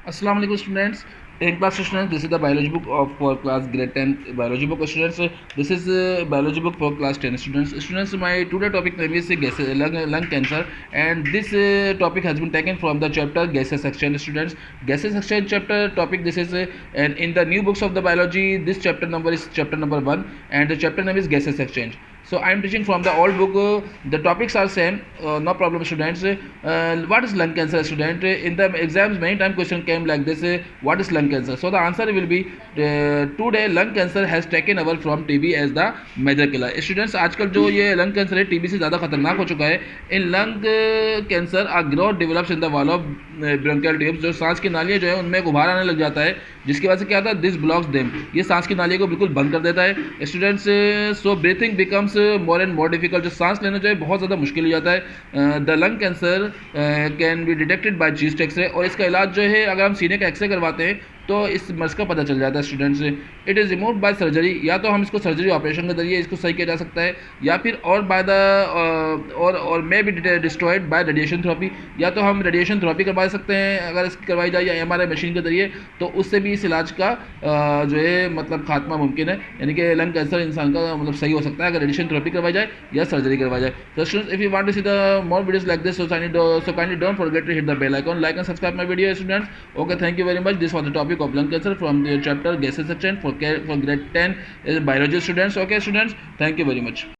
Assalamu alaikum students. In class students, this is the biology book of for class grade 10 biology book students. This is biology book for class 10 students. Students, my today topic name is lung cancer, and this topic has been taken from the chapter gaseous exchange. Students, gaseous exchange chapter topic. This is and in the new books of the biology, this chapter number is chapter number 1, and the chapter name is gaseous exchange. So I am teaching from the old book. The topics are same. No problem, students. What is lung cancer, student? In the exams, many time question came like this: what is lung cancer? So the answer will be today lung cancer has taken over from TB as the major killer. Students, आजकल जो ये lung cancer है TB से ज़्यादा खतरनाक हो चुका है. In lung cancer, a growth develops in the wall of bronchial tubes. जो सांस की नालियाँ जो है उनमें एक उभार आने लग जाता है, जिसकी वजह से क्या होता है? This blocks them. ये सांस की नालियों को बिल्कुल बंद कर देता है. Students, so breathing becomes more and more difficult. जो सांस लेना जो है बहुत ज़्यादा मुश्किल हो जाता है. The lung cancer can be detected by chest X-ray, और इसका इलाज जो है अगर हम सीने का एक्सरे करवाते हैं तो इस मर्ज का पता चल जाता है. Students, it is remove by surgery. या तो हम इसको सर्जरी ऑपरेशन के जरिए इसको सही किया जा सकता है, या फिर और बाय द और may be destroyed by radiation therapy. या तो हम रेडिएशन थेरेपी करवा सकते हैं अगर इसकी करवाई जाए, या एमआरआई मशीन के जरिए, तो उससे भी इस इलाज का जो है मतलब खात्मा मुमकिन है. यानी कि लंग कैंसर इंसान का मतलब सही हो सकता है अगर रेडिएशन थेरेपी करवाई जाए या सर्जरी करवाई जाए. तो students, if you want to see the more videos like this, so kindly don't forget to hit the bell icon, like and subscribe my video, students. Okay, thank you very much. This was the topic of lung cancer from the chapter gaseous section for grade 10 biology students. Okay, students, thank you very much.